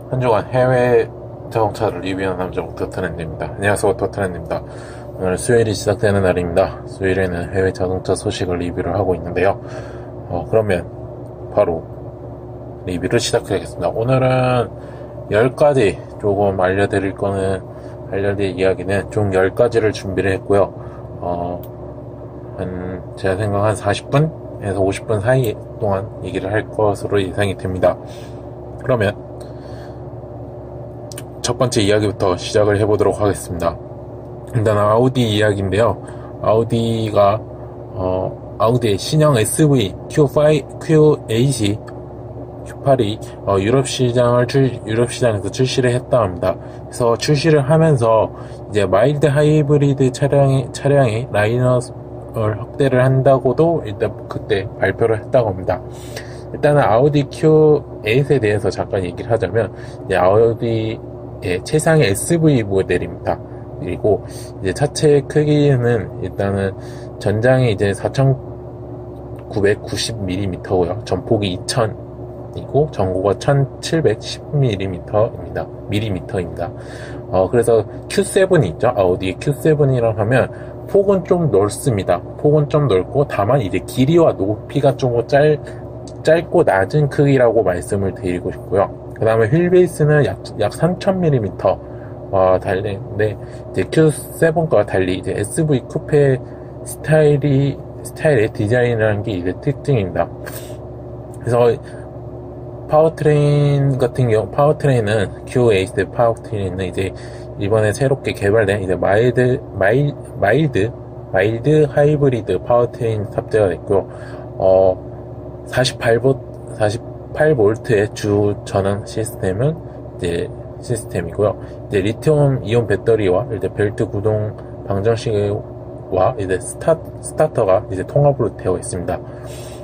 한 주간 해외 자동차를 리뷰하는 남자 더트렌드입니다. 안녕하세요, 더트렌드입니다. 오늘 수요일이 시작되는 날입니다. 수요일에는 해외 자동차 소식을 리뷰를 하고 있는데요. 그러면 바로 리뷰를 시작하겠습니다. 오늘은 10가지 조금 알려드릴 이야기는 총 10가지를 준비를 했고요. 제가 생각 한 40분에서 50분 사이 동안 얘기를 할 것으로 예상이 됩니다. 그러면 첫 번째 이야기부터 시작을 해보도록 하겠습니다. 일단 아우디 이야기인데요. 아우디의 신형 SV Q8이 유럽 시장에서 출시를 했다 합니다. 그래서 출시를 하면서 이제 마일드 하이브리드 차량의 라인업을 확대를 한다고도 일단 그때 발표를 했다고 합니다. 일단은 아우디 Q8에 대해서 잠깐 얘기를 하자면, 이제 아우디의 최상의 SV 모델입니다. 그리고 이제 차체 크기는 일단은 전장이 이제 4990mm고요. 전폭이 2000이고 전고가 1710mm입니다. 그래서 Q7이 있죠. 아우디의 Q7이라고 하면 폭은 좀 넓습니다. 폭은 좀 넓고 다만 이제 길이와 높이가 좀 짧고 낮은 크기라고 말씀을 드리고 싶고요. 그 다음에 휠 베이스는 약 3000mm 달리는데, 이제 Q7과 달리 이제 SV 쿠페 스타일의 디자인이라는 게 이제 특징입니다. 그래서 파워트레인은 Q8 파워트레인은 이제 이번에 새롭게 개발된 이제 마일드 하이브리드 파워트레인 탑재가 됐고요. 48V의 주 전원 시스템이고요. 이제 리튬 이온 배터리와 이제 벨트 구동 방정식과 이제 스타터가 이제 통합으로 되어 있습니다.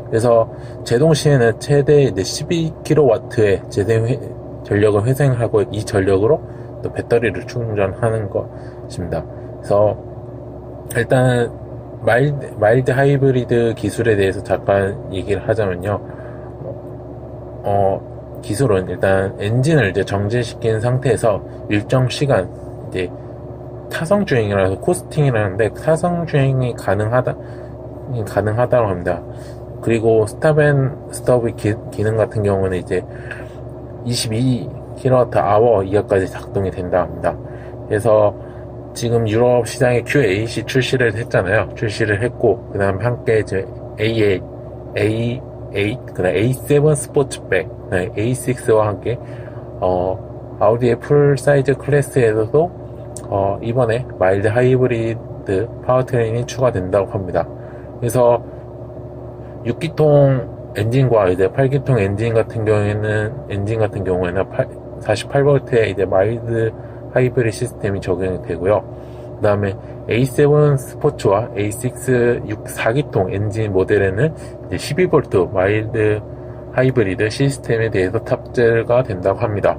그래서 제동 시에는 최대 이제 12kW의 전력을 회생하고, 이 전력으로 또 배터리를 충전하는 것입니다. 그래서 일단 마일드 하이브리드 기술에 대해서 잠깐 얘기를 하자면요. 기술은 일단 엔진을 이제 정지시킨 상태에서 일정 시간 이제 타성 주행이라서 코스팅이라는데 타성 주행이 가능하다고 합니다. 그리고 스탑 앤 스톱의 기능 같은 경우는 이제 22kWh 이하까지 작동이 된다 합니다. 그래서 지금 유럽 시장에 Q8이 출시를 했고, 그 다음에 함께 이제 A8, 그 다음에 A7 스포츠백, A6와 함께, 아우디의 풀 사이즈 클래스에서도, 이번에 마일드 하이브리드 파워트레인이 추가된다고 합니다. 그래서 6기통 엔진과 이제 8기통 엔진 같은 경우에는 48V의 이제 마일드 하이브리드 시스템이 적용이 되고요. 그 다음에 A7 스포츠와 A6 4기통 엔진 모델에는 이제 12V 마일드 하이브리드 시스템에 대해서 탑재가 된다고 합니다.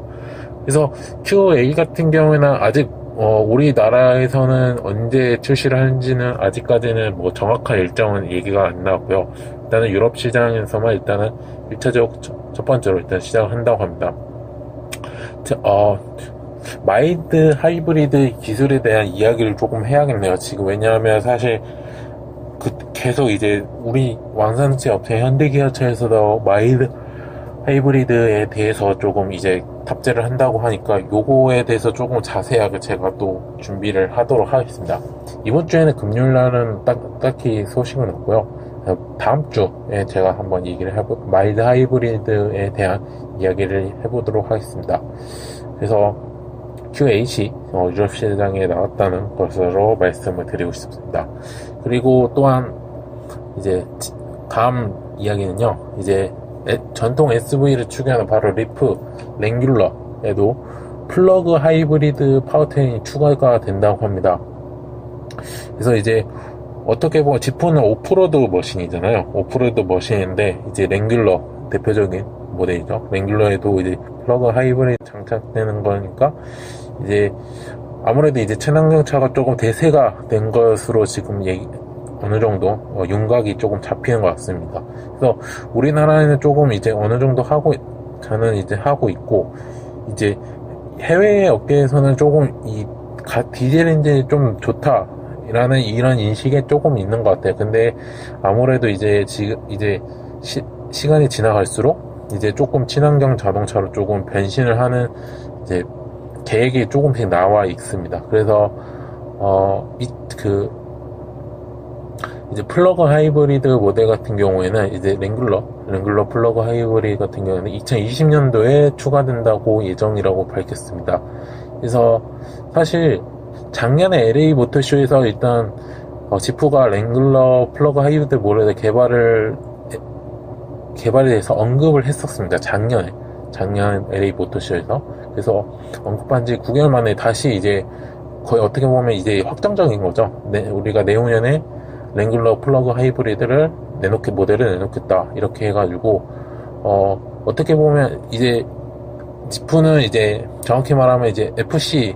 그래서 Q8 같은 경우에는 아직 우리나라에서는 언제 출시를 하는지는 아직까지는 뭐 정확한 일정은 얘기가 안 나왔고요. 일단은 유럽 시장에서만 일단은 1차적 첫 번째로 일단 시작을 한다고 합니다. 마일드 하이브리드 기술에 대한 이야기를 조금 해야겠네요. 지금 왜냐하면 사실 계속 이제 우리 왕산지 업체 현대기아차에서도 마일드 하이브리드에 대해서 조금 이제 탑재를 한다고 하니까 요거에 대해서 조금 자세하게 제가 또 준비를 하도록 하겠습니다. 이번 주에는 금요일날은 딱히 소식은 없고요. 다음 주에 제가 한번 마일드 하이브리드에 대한 이야기를 해보도록 하겠습니다. 그래서 Q8이 유럽 시장에 나왔다는 것으로 말씀을 드리고 싶습니다. 그리고 또한 이제 다음 이야기는요, 이제 전통 SV를 추구하는 바로 랭귤러에도 플러그 하이브리드 파워트레인이 추가가 된다고 합니다. 그래서 이제 어떻게 보면 지프는 오프로드 머신이잖아요. 오프로드 머신인데 이제 랭귤러 대표적인 모델이죠. 랭귤러에도 이제 플러그 하이브리드 장착되는 거니까 이제 아무래도 이제 친환경차가 조금 대세가 된 것으로 지금 어느 정도 윤곽이 조금 잡히는 것 같습니다. 그래서 우리나라에는 조금 이제 어느 정도 하고 있고, 이제 해외 업계에서는 조금 디젤 엔진이 좀 좋다라는 이런 인식에 조금 있는 것 같아요. 근데 아무래도 이제 지금 이제 시간이 지나갈수록 이제 조금 친환경 자동차로 조금 변신을 하는 이제 계획이 조금씩 나와 있습니다. 그래서 이제 플러그 하이브리드 모델 같은 경우에는 이제 랭글러 플러그 하이브리드 같은 경우에는 2020년도에 추가된다고 예정이라고 밝혔습니다. 그래서 사실 작년에 LA 모터쇼에서 일단 지프가 랭글러 플러그 하이브리드 모델의 개발에 대해서 언급을 했었습니다. 작년 LA 모터쇼에서. 그래서 언급한 지 9개월 만에 다시 이제 거의 어떻게 보면 이제 확정적인 거죠. 우리가 내후년에 랭글러 플러그 하이브리드를 모델을 내놓겠다. 이렇게 해가지고, 어떻게 보면 이제, 지프는 이제, 정확히 말하면 이제 FC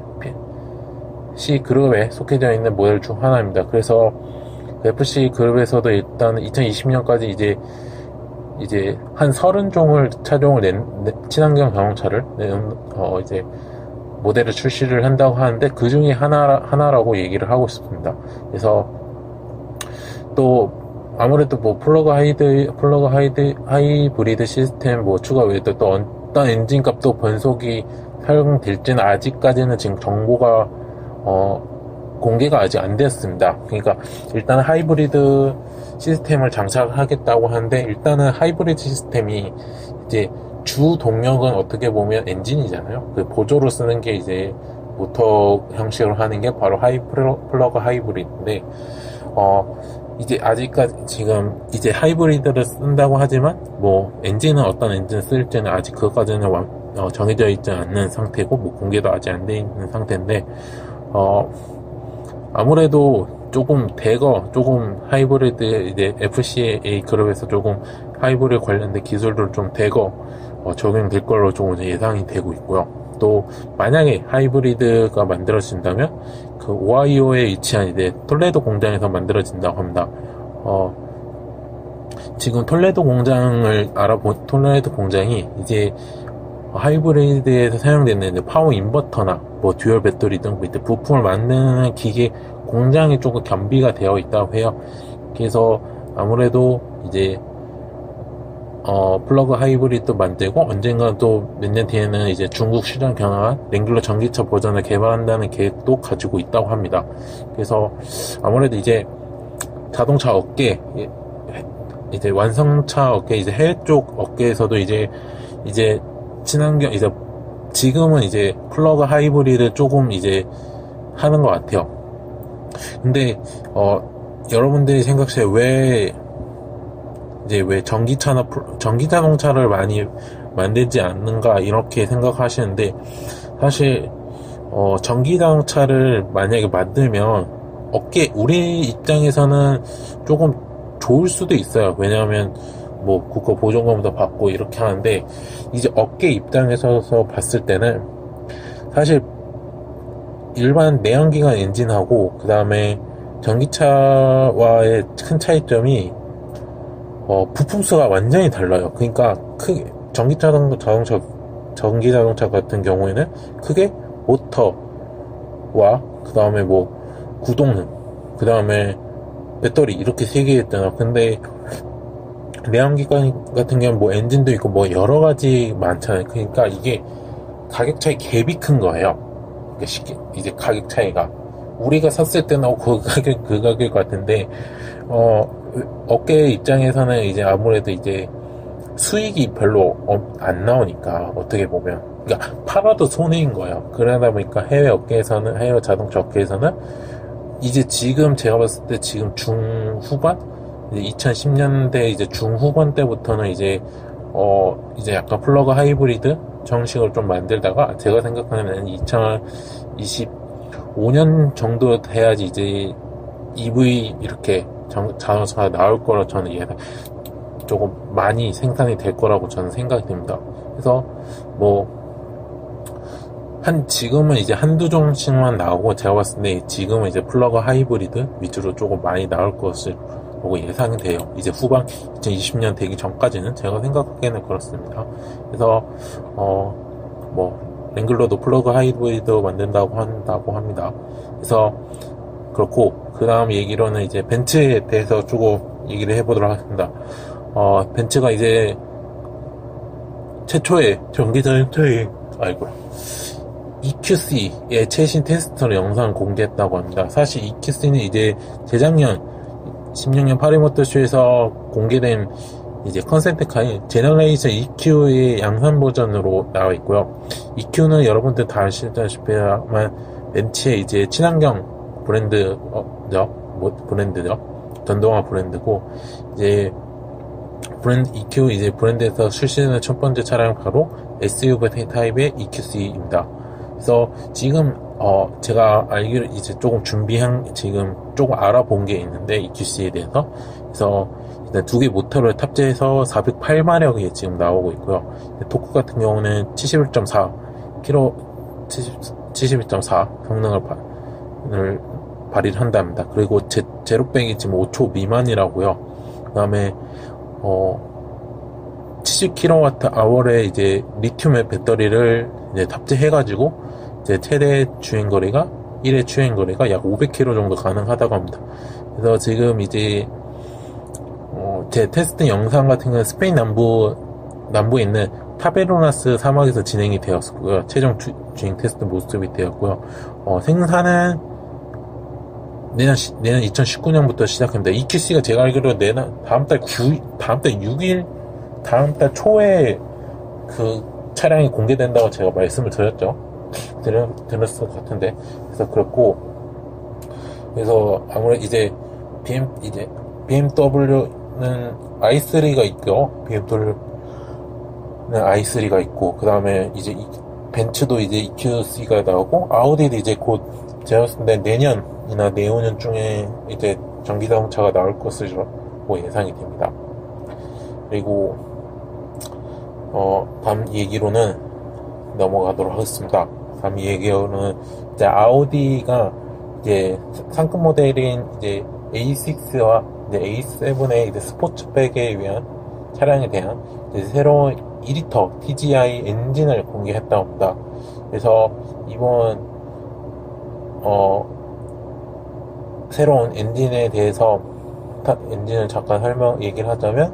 그룹에 속해져 있는 모델 중 하나입니다. 그래서, FC 그룹에서도 일단 2020년까지 이제, 한 30종을 차종을 친환경 자동차를 이제, 모델을 출시를 한다고 하는데, 그 중에 하나라고 얘기를 하고 있습니다. 그래서, 또 아무래도 뭐 플러그 하이브리드 시스템 뭐 추가 외에도 또 어떤 엔진 값도 변속이 사용될지는 아직까지는 지금 정보가 공개가 아직 안 되었습니다. 그러니까 일단 하이브리드 시스템을 장착하겠다고 하는데, 일단은 하이브리드 시스템이 이제 주 동력은 어떻게 보면 엔진이잖아요. 그 보조로 쓰는 게 이제 모터 형식으로 하는 게 바로 플러그 하이브리드인데, 이제 아직까지 지금 이제 하이브리드를 쓴다고 하지만 뭐 엔진은 어떤 엔진 쓸지는 아직 그것까지는 정해져 있지 않는 상태고, 뭐 공개도 아직 안 돼 있는 상태인데, 아무래도 조금 하이브리드 이제 FCA 그룹에서 조금 하이브리드 관련된 기술들 좀 적용될 걸로 조금 예상이 되고 있고요. 또 만약에 하이브리드가 만들어진다면 그 오하이오에 위치한 이제 톨레도 공장에서 만들어진다고 합니다. 지금 톨레도 공장이 이제 하이브리드에서 사용되는 이제 파워 인버터나 뭐 듀얼 배터리 등 이제 부품을 만드는 기계 공장이 조금 겸비가 되어 있다고 해요. 그래서 아무래도 이제 플러그 하이브리드 만들고 언젠가 또 몇 년 뒤에는 이제 중국 시장 경합한 랭글러 전기차 버전을 개발한다는 계획도 가지고 있다고 합니다. 그래서 아무래도 이제 자동차 업계, 이제 완성차 업계, 이제 해외 쪽 업계에서도 이제 친환경, 지금은 이제 플러그 하이브리드 조금 이제 하는 것 같아요. 근데, 여러분들이 생각하시에 왜 전기 자동차를 많이 만들지 않는가, 이렇게 생각하시는데, 사실, 전기 자동차를 만약에 만들면, 우리 입장에서는 조금 좋을 수도 있어요. 왜냐하면, 뭐, 국가 보조금도 받고 이렇게 하는데, 이제 업계 입장에서 봤을 때는, 사실, 일반 내연기관 엔진하고, 그 다음에 전기차와의 큰 차이점이, 부품수가 완전히 달라요. 그러니까 전기 자동차 같은 경우에는 크게 모터와 그 다음에 뭐 구동능, 그 다음에 배터리 이렇게 세 개 있잖아. 근데 내연기관 같은 경우는 뭐 엔진도 있고 뭐 여러 가지 많잖아요. 그러니까 이게 가격 차이 갭이 큰 거예요. 이제 가격 차이가 우리가 샀을 때는 그 가격 같은데 업계 입장에서는 이제 아무래도 이제 수익이 별로 안 나오니까, 어떻게 보면, 그러니까 팔아도 손해인 거예요. 그러다 보니까 해외 자동차 업계에서는 이제 지금 제가 봤을 때 지금 중후반, 이제 2010년대 이제 중후반 때부터는 이제 약간 플러그 하이브리드 정식으로 좀 만들다가, 제가 생각하는 2025년 정도 돼야지 이제 EV 이렇게 자동차가 나올 거라 저는 조금 많이 생산이 될 거라고 저는 생각이 됩니다. 그래서 지금은 이제 한두 종씩만 나오고, 제가 봤을 때 지금은 이제 플러그 하이브리드 위주로 조금 많이 나올 것을 보고 예상이 돼요. 이제 후반 2020년 되기 전까지는 제가 생각하기에는 그렇습니다. 그래서 랭글러도 플러그 하이브리드 만든다고 한다고 합니다. 그래서 그렇고, 그 다음 얘기로는 이제 벤츠에 대해서 조금 얘기를 해보도록 하겠습니다. 벤츠가 이제 최초의 전기자동차의 EQC의 최신 테스트를 영상 공개했다고 합니다. 사실 EQC는 이제 재작년 16년 파리 모터쇼에서 공개된 이제 컨셉트카인 제너레이션 EQ의 양산 버전으로 나와 있고요. EQ는 여러분들 다 아시다시피만 벤츠의 이제 친환경 브랜드죠. 전동화 브랜드고, 이제 브랜드 EQ 이제 브랜드에서 출시되는 첫 번째 차량 바로 SUV 타입의 EQC입니다. 그래서 지금 제가 알기로 이제 조금 지금 조금 알아본 게 있는데, EQC에 대해서. 그래서 일단 두 개 모터를 탑재해서 408마력이 지금 나오고 있고요. 토크 같은 경우는 71.4 성능을 발휘를 한답니다. 그리고 제로백이 지금 5초 미만이라고요. 그 다음에 70kWh의 이제 리튬의 배터리를 이제 탑재해가지고 이제 최대 주행거리가 1회 주행거리가 약 500km 정도 가능하다고 합니다. 그래서 지금 이제 제 테스트 영상 같은 경우는 스페인 남부에 있는 타베로나스 사막에서 진행이 되었고요. 최종 주행 테스트 모습이 되었고요. 생산은 내년 2019년부터 시작합니다. EQC가 제가 알기로 다음 달 6일, 다음 달 초에 그 차량이 공개된다고 제가 말씀을 드렸을 것 같은데. 그래서 그렇고, 그래서 아무래도 이제 BMW는 i3가 있고요. BMW는 i3가 있고, 그 다음에 이제 벤츠도 이제 EQC가 나오고, 아우디도 이제 곧 제가 봤을 때 내년이나 내후년쯤에 이제 전기자동차가 나올 것으로 예상이 됩니다. 그리고 다음 얘기로는 넘어가도록 하겠습니다. 다음 얘기로는 이제 아우디가 이제 상급 모델인 이제 A6와 이제 A7의 이제 스포츠백에 위한 차량에 대한 이제 새로운 2리터 TGI 엔진을 공개했다고 합니다. 그래서 이번 새로운 엔진에 대해서 엔진을 잠깐 얘기를 하자면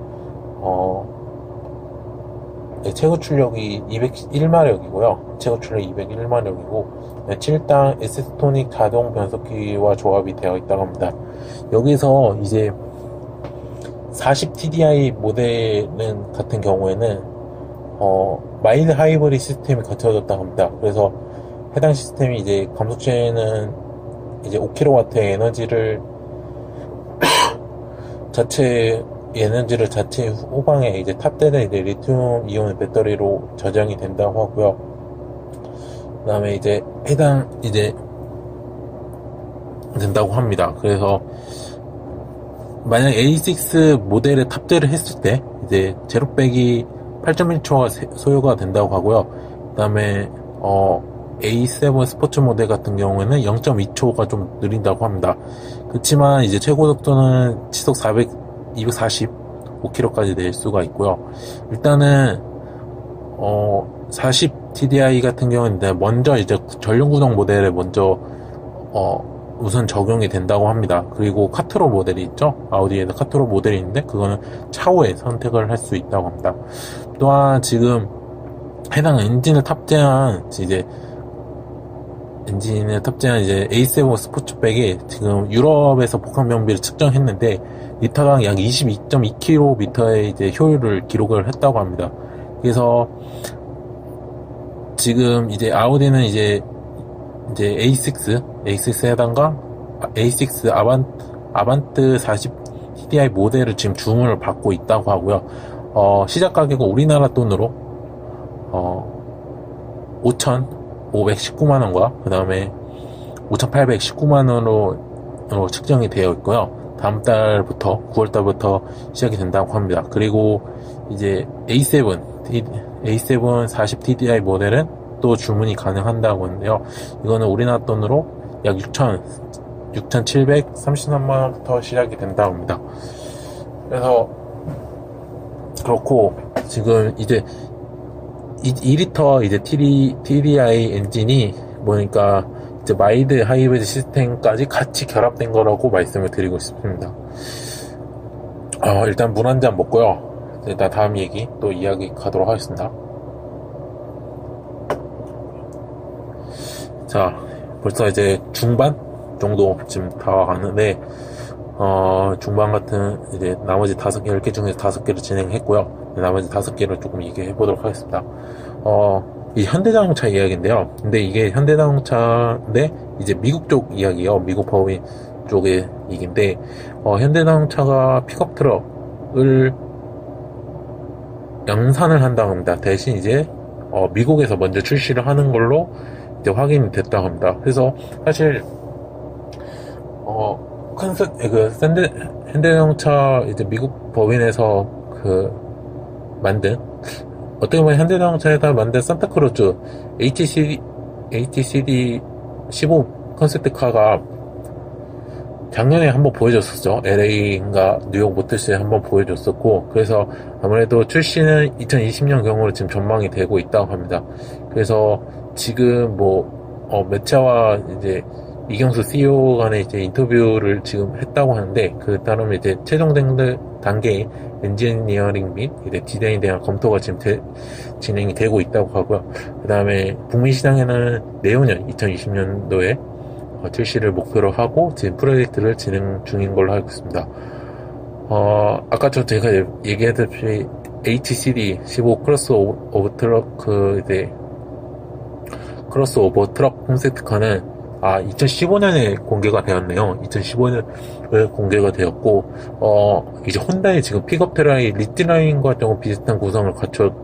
최고 출력이 201마력이고요. 최고 출력 201마력이고 7단 S스토닉 자동 변속기와 조합이 되어 있다고 합니다. 여기서 이제 40TDI 모델은 같은 경우에는 마일드 하이브리드 시스템이 갖춰졌다고 합니다. 그래서 해당 시스템이 이제 감속시에는 이제 5kW의 에너지를 자체 후방에 이제 탑재된 이제 리튬 이온 배터리로 저장이 된다고 하고요. 그 다음에 이제 해당 된다고 합니다. 그래서 만약 A6 모델에 탑재를 했을 때 이제 제로백이 8.1초가 소요가 된다고 하고요. 그 다음에 A7 스포츠 모델 같은 경우에는 0.2초가 좀 느린다고 합니다. 그렇지만 이제 최고 속도는 시속 245km까지 낼 수가 있고요. 일단은 40TDI 같은 경우는 먼저 이제 전륜 구동 모델에 먼저 우선 적용이 된다고 합니다. 그리고 카트로 모델이 있죠. 아우디에는 카트로 모델이 있는데 그거는 차후에 선택을 할 수 있다고 합니다. 또한 지금 해당 엔진을 탑재한 A7 스포츠백이 지금 유럽에서 복합 명비를 측정했는데 리터당 약 22.2km의 이제 효율을 기록을 했다고 합니다. 그래서 지금 이제 아우디는 이제 A6 해당과 A6 아반트 40TDI 모델을 지금 주문을 받고 있다고 하고요. 시작 가격은 우리나라 돈으로 5,519만원과 그 다음에 5,819만원으로 측정이 되어 있고요. 다음 달부터 9월달부터 시작이 된다고 합니다. 그리고 이제 A7 40TDI 모델은 또 주문이 가능한다고 하는데요. 이거는 우리나라 돈으로 약 6,733만원부터 시작이 된다고 합니다. 그래서 그렇고 지금 이제 2리터 이제 TDI 엔진이 뭐니까 이제 마일드 하이브리드 시스템까지 같이 결합된 거라고 말씀을 드리고 싶습니다. 일단 물 한 잔 먹고요. 일단 다음 얘기 또 이야기 가도록 하겠습니다. 자, 벌써 이제 중반 정도 지금 다 와가는데, 중반 같은 이제 나머지 10개 중에서 5개를 진행했고요. 나머지 5개를 조금 얘기해 보도록 하겠습니다. 이 현대자동차 이야기인데요. 근데 이게 현대자동차인데 이제 미국 쪽 이야기예요. 미국 법인 쪽의 얘기인데, 현대자동차가 픽업 트럭을 양산을 한다고 합니다. 대신 이제 미국에서 먼저 출시를 하는 걸로 이제 확인이 됐다고 합니다. 그래서 사실 현대자동차 이제 미국 법인에서 만든, 어떻게 보면 현대자동차에다 만든 산타크루즈 HCD 15 컨셉트카가 작년에 한번 보여줬었죠. LA인가 뉴욕 모터스에 한번 보여줬었고, 그래서 아무래도 출시는 2020년 경으로 지금 전망이 되고 있다고 합니다. 그래서 지금 매차와 이제 이경수 CEO 간의 이제 인터뷰를 지금 했다고 하는데, 그 따르면 이제 최종 단계의 엔지니어링 및 이제 디자인에 대한 검토가 지금 진행이 되고 있다고 하고요. 그 다음에 북미 시장에는 내후년 2020년도에 출시를 목표로 하고 지금 프로젝트를 진행 중인 걸로 알고 있습니다. 아까 제가 얘기했다시피 HCD 15 크로스오버 트럭 크로스오버 트럭 홈세트카는 2015년에 공개가 되었네요. 2015년에 공개가 되었고, 이제 혼다의 지금 픽업 트라이 리치라인과 조금 비슷한 구성을 갖춘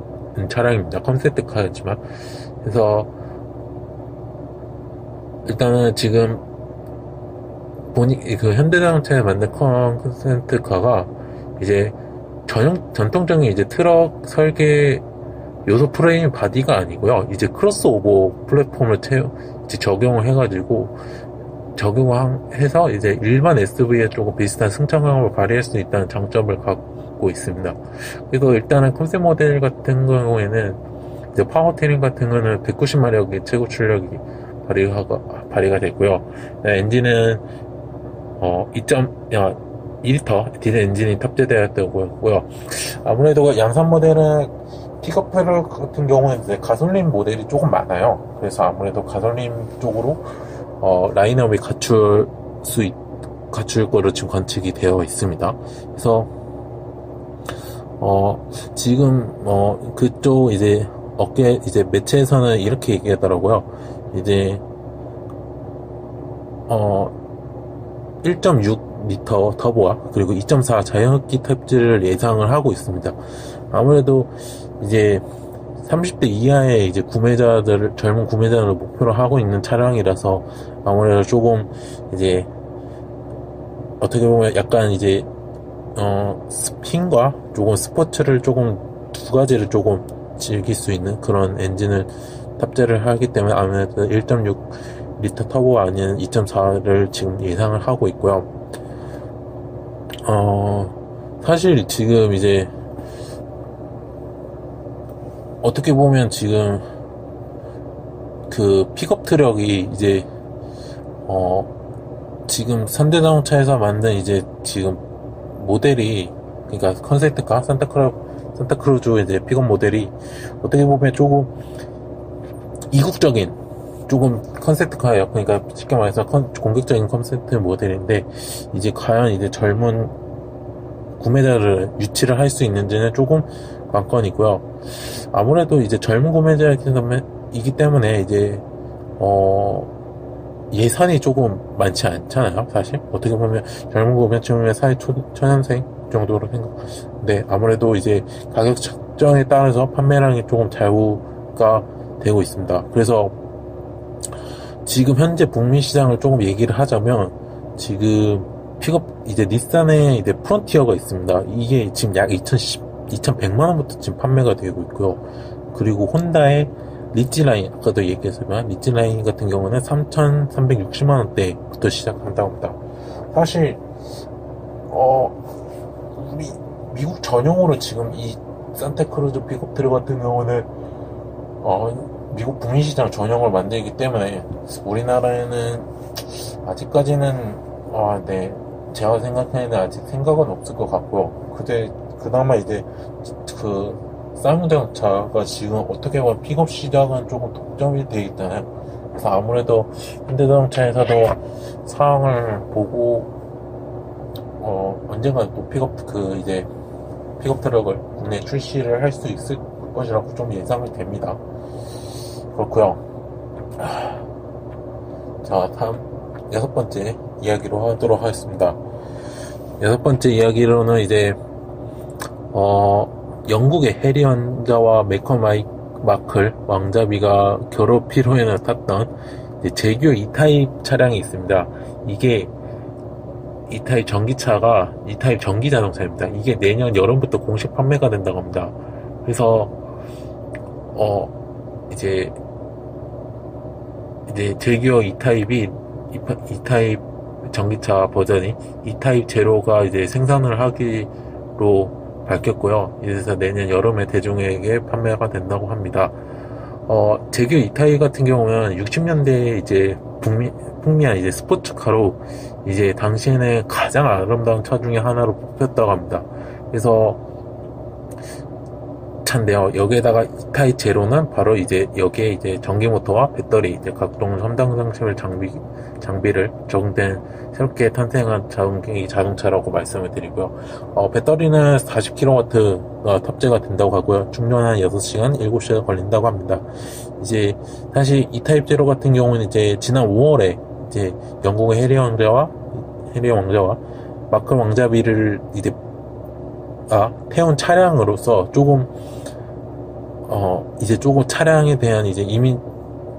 차량입니다. 컨셉트카였지만. 그래서, 일단은 지금, 현대자동차에 만든 컨셉트카가, 이제, 전통적인 이제 트럭 설계 요소 프레임 바디가 아니고요. 이제 크로스오버 플랫폼을 이제 적용을 해서 이제 일반 SUV에 조금 비슷한 승차감을 발휘할 수 있다는 장점을 갖고 있습니다. 그래서 일단은 컨셉 모델 같은 경우에는 이제 파워트레인 같은 거는 190마력의 최고 출력이 발휘가 됐고요. 엔진은 2.2리터 디젤 엔진이 탑재되었다고 했고요. 아무래도 양산 모델은 픽업 트럭 같은 경우는 이제 가솔린 모델이 조금 많아요. 그래서 아무래도 가솔린 쪽으로 라인업이 갖출 거로 지금 관측이 되어 있습니다. 그래서 지금 그쪽 이제 매체에서는 이렇게 얘기하더라고요. 이제 1.6리터 터보와 그리고 2.4 자연흡기 탑재를 예상을 하고 있습니다. 아무래도 이제 30대 이하의 이제 젊은 구매자를 목표로 하고 있는 차량이라서 아무래도 조금 이제 어떻게 보면 약간 이제 스핀과 조금 스포츠를 조금 두 가지를 조금 즐길 수 있는 그런 엔진을 탑재를 하기 때문에 아무래도 1.6리터 터보가 아닌 2.4를 지금 예상을 하고 있고요. 사실 지금 이제 어떻게 보면 지금 픽업 트럭이 이제 지금 현대자동차에서 만든 이제 지금 모델이, 그러니까 컨셉트카 산타크루즈 이제 픽업 모델이 어떻게 보면 조금 이국적인 조금 컨셉트카예요. 그러니까 쉽게 말해서 공격적인 컨셉트 모델인데, 이제 과연 이제 젊은 구매자를 유치를 할 수 있는지는 조금 관건이고요. 아무래도 이제 젊은 구매자이기 때문에 이제 예산이 조금 많지 않잖아요. 사실 어떻게 보면 젊은 구매층이면 사회 초년생 정도로 생각하시는데, 아무래도 이제 가격 책정에 따라서 판매량이 조금 좌우가 되고 있습니다. 그래서 지금 현재 북미 시장을 조금 얘기를 하자면, 지금 이제 닛산의 이제 프론티어가 있습니다. 이게 지금 약 2,100만원부터 지금 판매가 되고 있고요. 그리고 혼다의 리치라인, 아까도 얘기했지만 리치라인 같은 경우는 3,360만원대부터 시작한다고 합니다. 사실 우리 미국 전용으로 지금 이 산타크루즈 픽업 트럭 같은 경우는 미국 북미 시장 전용을 만들기 때문에 우리나라에는 아직까지는 네, 제가 생각하기에는 아직 생각은 없을 것 같고요. 그나마 이제 그 쌍용자동차가 지금 어떻게 보면 픽업 시장은 조금 독점이 되어 있잖아요. 그래서 아무래도 현대자동차에서도 상황을 보고 언젠가 또 픽업 트럭을 국내 출시를 할 수 있을 것이라고 좀 예상이 됩니다. 그렇고요. 자, 다음 6번째 이야기로 하도록 하겠습니다. 6번째 이야기로는 이제 영국의 해리 왕자와 메컨 마클 왕자비가 결혼披露宴을 탔던 제규어 E타입 차량이 있습니다. 이게 E타입 전기차가 E타입 전기 자동차입니다. 이게 내년 여름부터 공식 판매가 된다고 합니다. 그래서 이제 제규어 E타입 전기차 버전이 E타입 제로가 이제 생산을 하기로 밝혔고요. 이래서 내년 여름에 대중에게 판매가 된다고 합니다. 제규어 E타입 같은 경우는 60년대에 이제 북미한 이제 스포츠카로 이제 당시에는 가장 아름다운 차 중에 하나로 뽑혔다고 합니다. 그래서 차인데요. 여기에다가 E타입 제로는 바로 이제 여기에 이제 전기 모터와 배터리, 이제 각종 첨단 장치를 장비를 적용된 새롭게 탄생한 자동차라고 말씀을 드리고요. 배터리는 40kW가 탑재가 된다고 하고요. 충전한 6시간, 7시간 걸린다고 합니다. 이제 사실 E타입 제로 같은 경우는 이제 지난 5월에 이제 영국의 해리 왕자와 마클 왕자비를 이제 태운 차량으로서 조금 차량에 대한 이제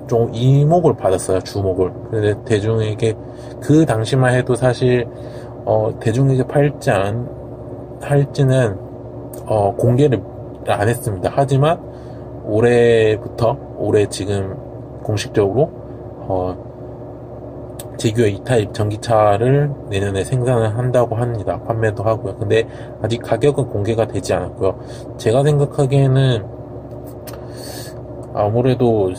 좀 이목을 받았어요. 주목을. 근데 대중에게 그 당시만 해도 사실 대중에게 할지는 공개를 안 했습니다. 하지만 올해 지금 공식적으로 제규어 E타입 전기차를 내년에 생산을 한다고 합니다. 판매도 하고요. 근데 아직 가격은 공개가 되지 않았고요. 제가 생각하기에는 아무래도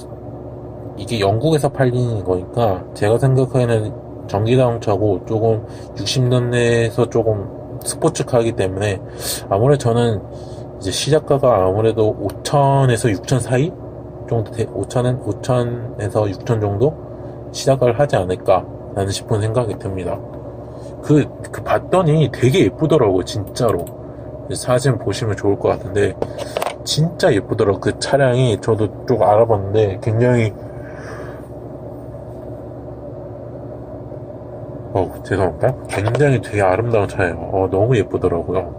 이게 영국에서 팔리는 거니까 제가 생각하기에는 전기자동차고 조금 60년대에서 조금 스포츠카이기 때문에 아무래도 저는 이제 시작가가 아무래도 5천에서 6천 사이 정도 5천에서 6천 정도 시작을 하지 않을까라는 싶은 생각이 듭니다. 봤더니 되게 예쁘더라고요, 진짜로. 사진 보시면 좋을 것 같은데, 진짜 예쁘더라고요. 그 차량이, 저도 좀 알아봤는데, 굉장히, 죄송합니다. 굉장히 되게 아름다운 차예요. 너무 예쁘더라고요.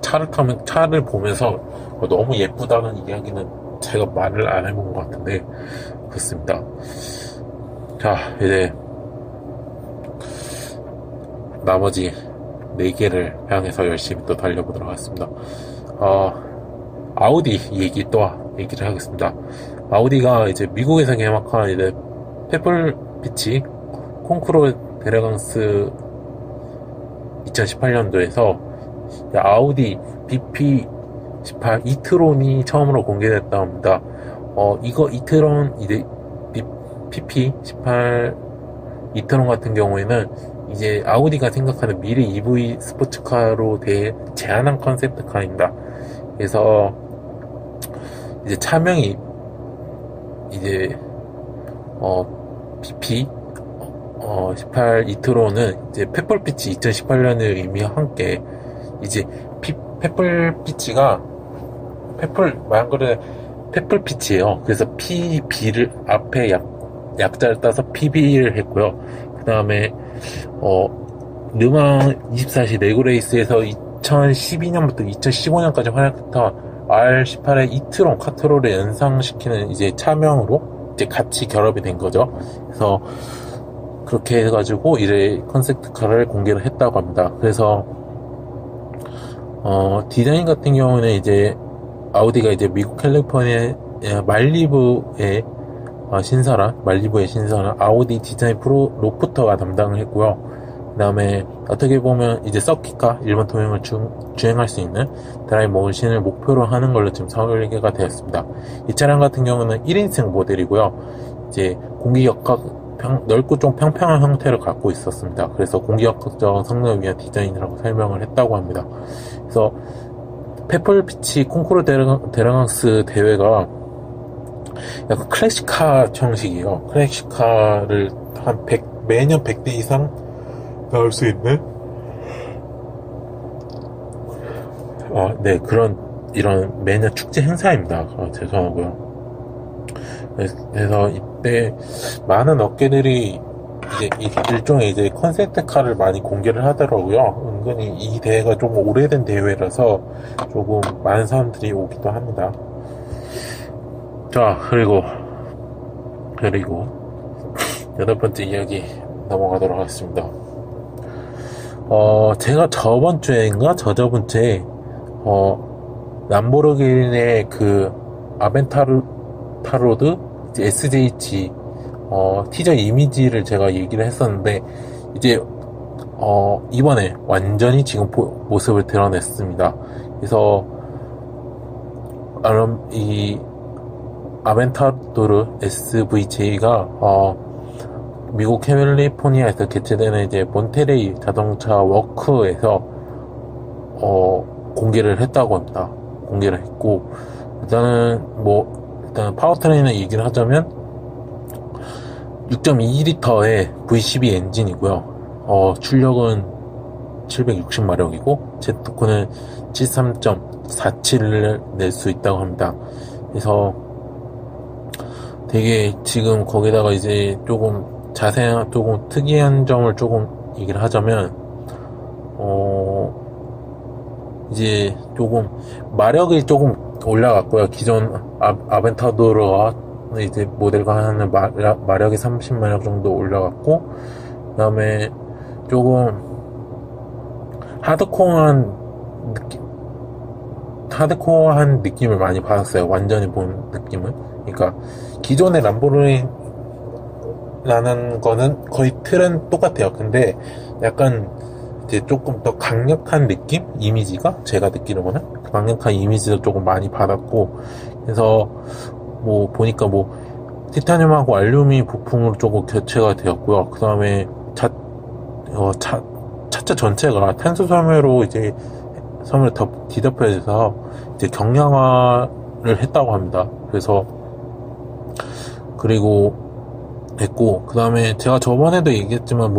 차를 보면서 너무 예쁘다는 이야기는 제가 말을 안 해본 것 같은데, 그렇습니다. 자, 이제 나머지 4개를 향해서 열심히 또 달려보도록 하겠습니다. 아우디 얘기를 하겠습니다. 아우디가 이제 미국에서 개막한 이제 페플피치 콩쿠르 데레강스 2018년도에서 아우디 BP18 이트론이 처음으로 공개됐다고 합니다. 이거 이트론 이제 PP18 이트론 같은 경우에는 이제 아우디가 생각하는 미래 EV 스포츠카로 제안한 컨셉트카입니다. 그래서 이제 차명이 이제 BP18 이트론은 이제 페플피치 2018년을 의미한 게 이제 페플피치가 말 그대로 페플피치예요. 그래서 PB를 앞에 약자를 따서 PB를 했고요. 그 다음에 르망 24시 레고레이스에서 2012년부터 2015년까지 활약했던 R18의 이트론 카트롤을 연상시키는 이제 차명으로 이제 같이 결합이 된 거죠. 그래서 그렇게 해가지고 이제 컨셉트카를 공개를 했다고 합니다. 그래서 디자인 같은 경우는 이제 아우디가 이제 미국 캘리포니아 말리부의 신사란 아우디 디자인 프로 로프터가 담당을 했고요. 그 다음에 어떻게 보면 이제 서킷과 일반 통행을 주행할 수 있는 드라이브 모션을 목표로 하는 걸로 지금 설계가 되었습니다. 이 차량 같은 경우는 1인승 모델이고요. 이제 공기역학 넓고 좀 평평한 형태를 갖고 있었습니다. 그래서 공기역학적 성능을 위한 디자인이라고 설명을 했다고 합니다. 그래서 페플피치 콩쿠르 데랑스 대회가 약간 클래식카 형식이에요. 클래식카를 한 매년 100대 이상 나올 수 있는 네, 이런 매년 축제 행사입니다. 죄송하고요. 그래서 이때 많은 업계들이 이제 일종의 이제 컨셉트카를 많이 공개를 하더라고요. 은근히 이 대회가 좀 오래된 대회라서 조금 많은 사람들이 오기도 합니다. 자, 그리고 여덟 번째 이야기 넘어가도록 하겠습니다. 제가 저번 주에인가 저저번 주에 람보르기니의 그 아벤타로드 SJG 티저 이미지를 제가 얘기를 했었는데 이제 이번에 완전히 지금 모습을 드러냈습니다. 그래서 이 아벤타도르 SVJ가 미국 캘리포니아에서 개최되는 이제 몬테레이 자동차 워크에서 공개를 했다고 합니다. 공개를 했고 일단 파워트레인을 얘기를 하자면 6.2L의 V12 엔진이고요. 출력은 760마력이고 제트코는 73.47을 낼 수 있다고 합니다. 그래서 되게 지금 거기다가 이제 조금 특이한 점을 조금 얘기를 하자면 이제 조금 마력이 조금 올라갔고요. 기존 아벤타도르와 이제 모델과 하는 마력이 30마력 정도 올라갔고, 그 다음에 조금 하드코어한 느낌을 많이 받았어요. 완전히 본 느낌은. 그러니까 기존의 람보르기니라는 거는 거의 틀은 똑같아요. 근데 약간 이제 조금 더 강력한 느낌? 이미지가 제가 느끼는 강력한 이미지도 조금 많이 받았고, 그래서 보니까 티타늄하고 알루미늄 부품으로 조금 교체가 되었고요. 그 다음에 차체 전체가 탄소 섬유로 이제 섬을 뒤덮여져서 이제 경량화를 했다고 합니다. 그래서 그리고 했고, 그 다음에 제가 저번에도 얘기했지만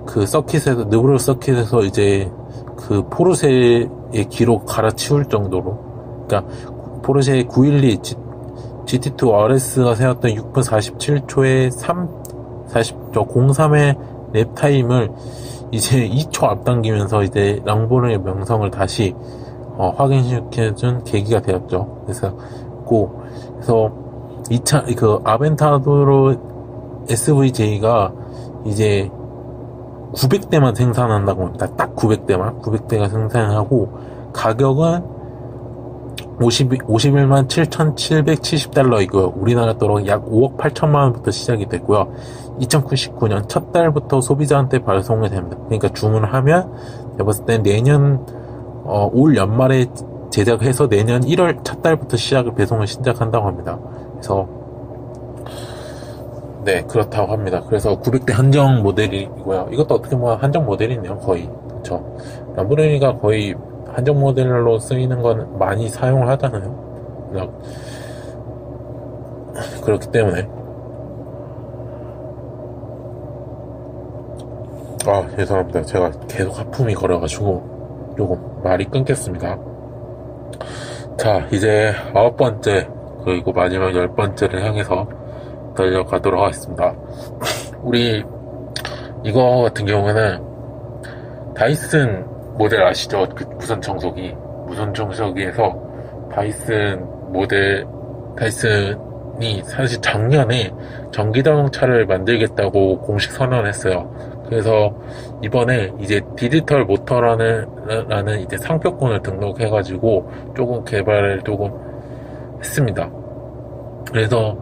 그 서킷에서 느브르 서킷에서 이제 그 포르쉐의 기록 갈아치울 정도로, 그러니까 포르쉐의 912 GT2 RS가 세웠던 6분 47초에 03의 랩타임을 이제 2초 앞당기면서 이제 랑보르의 명성을 다시 확인시켜준 계기가 되었죠. 그래서 그 아벤타도르 SVJ가 이제 900대만 생산한다고 합니다. 딱 900대가 생산하고, 가격은 51만 7,770달러이고요. 우리나라 돈으로 약 5억 8천만 원부터 시작이 됐고요. 2019년 첫 달부터 소비자한테 발송이 됩니다. 그러니까 주문을 하면 제가 봤을 땐 내년 올 연말에 제작해서 내년 1월 첫 달부터 배송을 시작한다고 합니다. 그래서 네, 그렇다고 합니다. 그래서 900대 한정 모델이고요. 이것도 어떻게 보면 한정 모델이네요, 거의. 그쵸. 람보르기니가 거의 한정 모델로 쓰이는 건 많이 사용을 하잖아요. 그렇기 때문에. 죄송합니다. 제가 계속 하품이 걸어가지고 조금 말이 끊겼습니다. 자, 이제 9번째, 그리고 마지막 10번째를 향해서 달려가도록 하겠습니다. 우리 이거 같은 경우에는 다이슨 모델 아시죠? 그 무선 청소기에서 다이슨이 사실 작년에 전기자동차를 만들겠다고 공식 선언을 했어요. 그래서 이번에 이제 디지털 모터라는 이제 상표권을 등록해가지고 조금 개발을 조금 했습니다. 그래서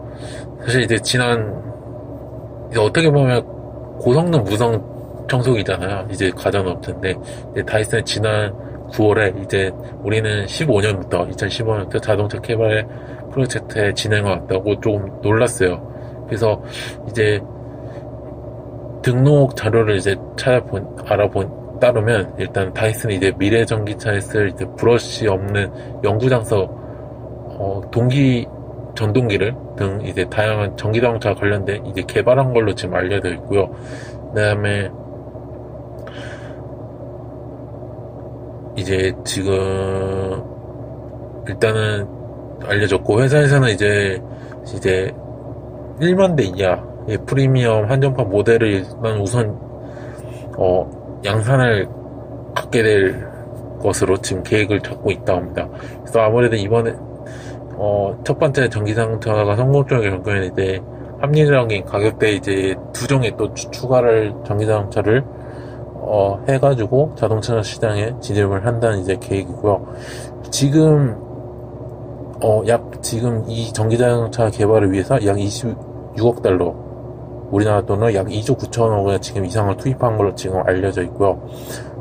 사실 이제 어떻게 보면 고성능 무선 청소기잖아요. 이제 가전업체인데, 이제 다이슨이 지난 9월에 이제 우리는 15년부터, 2015년부터 자동차 개발 프로젝트에 진행을 왔다고 조금 놀랐어요. 그래서 이제 등록 자료를 이제 따르면 일단 다이슨이 이제 미래 전기차에 쓸 이제 브러쉬 없는 영구장석, 동기 전동기를 등 이제 다양한 전기자동차 관련된 이제 개발한 걸로 지금 알려져 있고요. 그다음에 이제 지금 일단은 알려졌고, 회사에서는 이제 1만 대 이하의 프리미엄 한정판 모델을 일단 우선 양산을 갖게 될 것으로 지금 계획을 잡고 있다고 합니다. 그래서 아무래도 이번에 첫 번째 전기자동차가 성공적으로 결국에는 이제 합리적인 가격대에 이제 두 종의 또 추가를 전기자동차를 해가지고 자동차 시장에 진입을 한다는 이제 계획이고요. 지금 지금 이 전기자동차 개발을 위해서 약 26억 달러, 우리나라 돈으로 약 2조 9천억 원 지금 이상을 투입한 걸로 지금 알려져 있고요.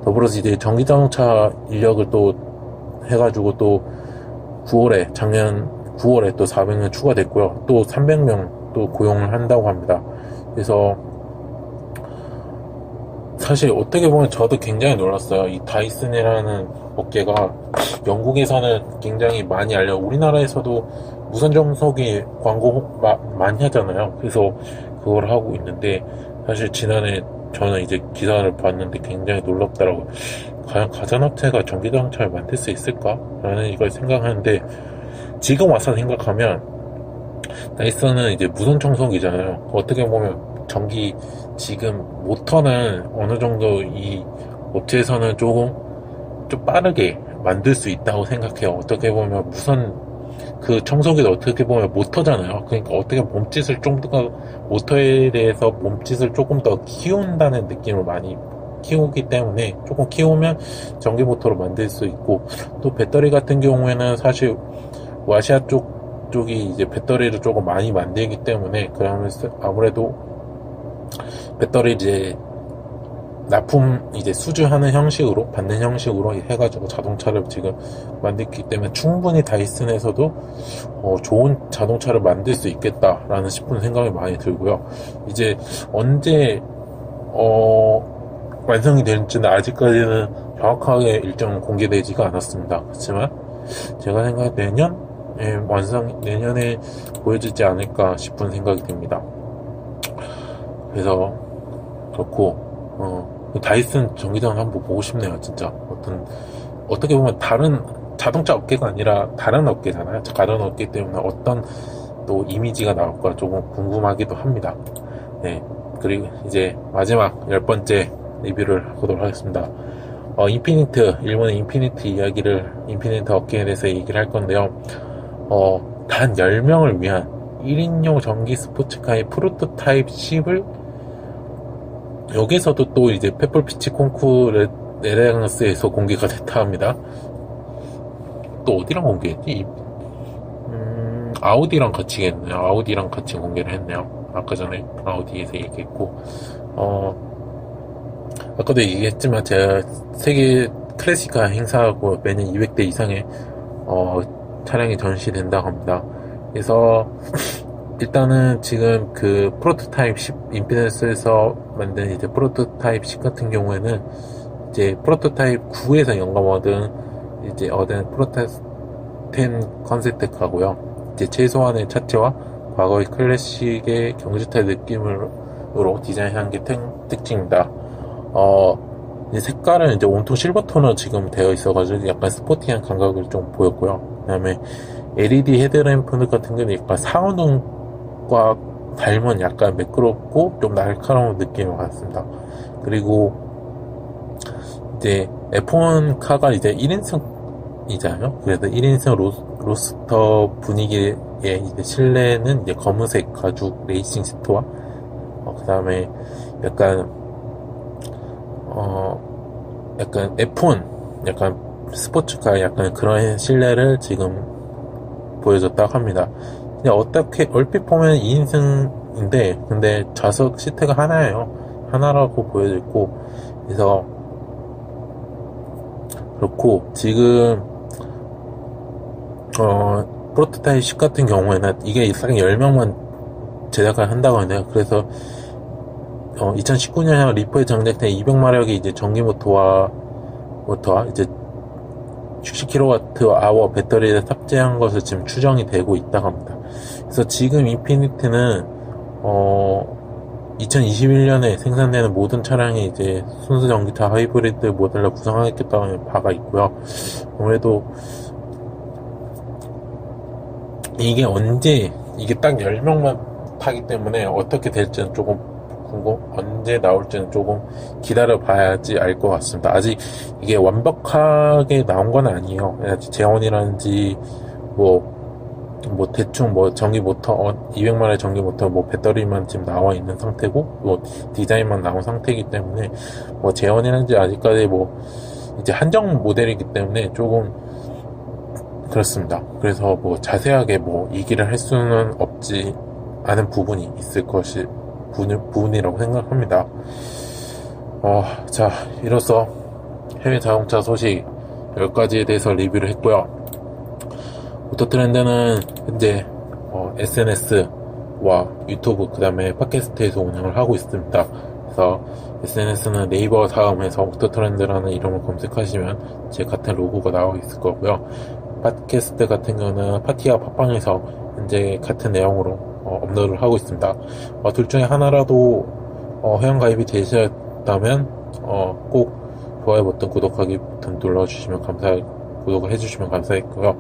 더불어서 이제 전기자동차 인력을 또 해가지고 또 작년 9월에 또 400명 추가됐고요. 또 300명 또 고용을 한다고 합니다. 그래서 사실 어떻게 보면 저도 굉장히 놀랐어요. 이 다이슨이라는 업계가 영국에서는 굉장히 많이 우리나라에서도 무선 청소기 광고 많이 하잖아요. 그래서 그걸 하고 있는데, 사실 지난해 저는 이제 기사를 봤는데 굉장히 놀랍더라고요. 과연 가전업체가 전기자동차를 만들 수 있을까? 라는 이걸 생각하는데, 지금 와서 생각하면 다이슨은 이제 무선 청소기잖아요. 어떻게 보면 지금 모터는 어느 정도 이 업체에서는 좀 빠르게 만들 수 있다고 생각해요. 어떻게 보면 그 청소기도 어떻게 보면 모터잖아요. 그러니까 어떻게 모터에 대해서 몸짓을 조금 더 키운다는 느낌을 많이 키우기 때문에, 조금 키우면 전기 모터로 만들 수 있고, 또 배터리 같은 경우에는 사실 아시아 쪽이 이제 배터리를 조금 많이 만들기 때문에, 그러면서 아무래도 배터리 이제 납품 이제 수주하는 형식으로, 받는 형식으로 해가지고 자동차를 지금 만들기 때문에 충분히 다이슨에서도 좋은 자동차를 만들 수 있겠다라는 싶은 생각이 많이 들고요. 이제 언제 완성이 될지는 아직까지는 정확하게 일정 공개되지가 않았습니다. 그렇지만 제가 생각할 때 내년에 보여지지 않을까 싶은 생각이 듭니다. 그래서 그렇고, 다이슨 전기자동차 한번 보고 싶네요. 진짜 어떻게 보면 다른 자동차 업계가 아니라 다른 업계잖아요. 가전 업계 때문에 어떤 또 이미지가 나올까 조금 궁금하기도 합니다. 네, 그리고 이제 마지막 10번째 리뷰를 하도록 하겠습니다. 일본의 인피니트 업계에 대해서 얘기를 할 건데요. 단 10명을 위한 1인용 전기 스포츠카의 프로토타입 10을, 여기서도 또 이제 페플피치 콩쿠르 에레강스에서 공개가 됐다 합니다. 또 어디랑 공개했지? 아우디랑 같이 했네요. 아우디랑 같이 공개를 했네요. 아까 전에 아우디에서 얘기했고, 아까도 얘기했지만 제가 세계 클래식카 행사하고 매년 200대 이상의 차량이 전시된다고 합니다. 그래서 일단은 지금 그 프로토타입 10 임피던스에서 만든 이제 프로토타입 10 같은 경우에는 이제 프로토타입 9에서 영감 얻은 프로토타입 10 컨셉트카고요. 이제 최소한의 차체와 과거의 클래식의 경주타 느낌으로 디자인한 게 특징입니다. 색깔은 이제 온통 실버톤으로 지금 되어 있어가지고 약간 스포티한 감각을 좀 보였고요. 그 다음에 LED 헤드램프 같은 경우는 약간 상온등과 닮은 약간 매끄럽고 좀 날카로운 느낌을 받았습니다. 그리고 이제 F1 카가 이제 1인승이잖아요. 그래서 1인승 로스터 분위기의 이제 실내는 이제 검은색 가죽 레이싱 시트와 그 다음에 약간 F1 약간 스포츠카 약간 그런 실내를 지금 보여줬다고 합니다. 그냥 얼핏 보면 2인승인데 근데 좌석 시트가 하나예요. 하나라고 보여져 있고, 그래서 그렇고, 지금 프로토타입 10 같은 경우에는 이게 딱 10명만 제작을 한다고 하네요. 그래서 2019년형 리퍼에 장착된 200마력의 이제 전기 모터와 이제 60kWh 배터리를 탑재한 것을 지금 추정이 되고 있다고 합니다. 그래서 지금 인피니트는 2021년에 생산되는 모든 차량이 이제 순수 전기차 하이브리드 모델로 구성하겠다는 바가 있고요. 아무래도 이게 딱 10명만 타기 때문에 어떻게 될지는 조금 언제 나올지는 조금 기다려 봐야지 알 것 같습니다. 아직 이게 완벽하게 나온 건 아니에요. 아직 재원이라든지 대충 전기 모터 200마력의 전기 모터 배터리만 지금 나와 있는 상태고 디자인만 나온 상태이기 때문에 재원이라든지 아직까지 이제 한정 모델이기 때문에 조금 그렇습니다. 그래서 자세하게 얘기를 할 수는 없지 않은 부분이 있을 부분이라고 생각합니다. 자, 이로써 해외 자동차 소식 10가지에 대해서 리뷰를 했고요. 오토트렌드는 현재 SNS와 유튜브 그 다음에 팟캐스트에서 운영을 하고 있습니다. 그래서 SNS는 네이버 다음에서 오토트렌드라는 이름을 검색하시면 제 같은 로고가 나와 있을 거고요. 팟캐스트 같은 경우는 파티와 팟빵에서 현재 같은 내용으로 업로드를 하고 있습니다. 둘 중에 하나라도 회원가입이 되셨다면 꼭 좋아요 버튼, 구독하기 버튼 눌러주시면 구독을 해주시면 감사하겠고요.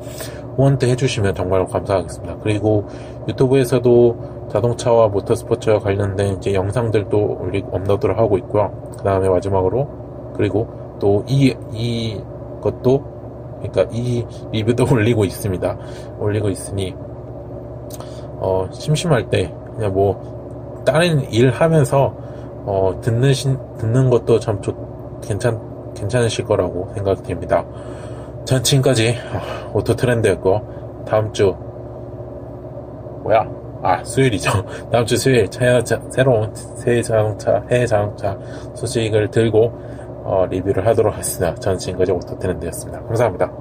후원도 해주시면 정말로 감사하겠습니다. 그리고 유튜브에서도 자동차와 모터스포츠와 관련된 이제 영상들도 업로드를 하고 있고요. 그 다음에 마지막으로 그리고 또 그러니까 이 리뷰도 올리고 있습니다. 올리고 있으니 심심할 때 그냥 다른 일 하면서 듣는 것도 참 괜찮으실 거라고 생각이 됩니다. 전 지금까지 오토트렌드였고 다음주 수요일이죠. 다음주 수요일 새로운 해외 자동차 소식을 들고 리뷰를 하도록 하겠습니다. 전 지금까지 오토트렌드였습니다. 감사합니다.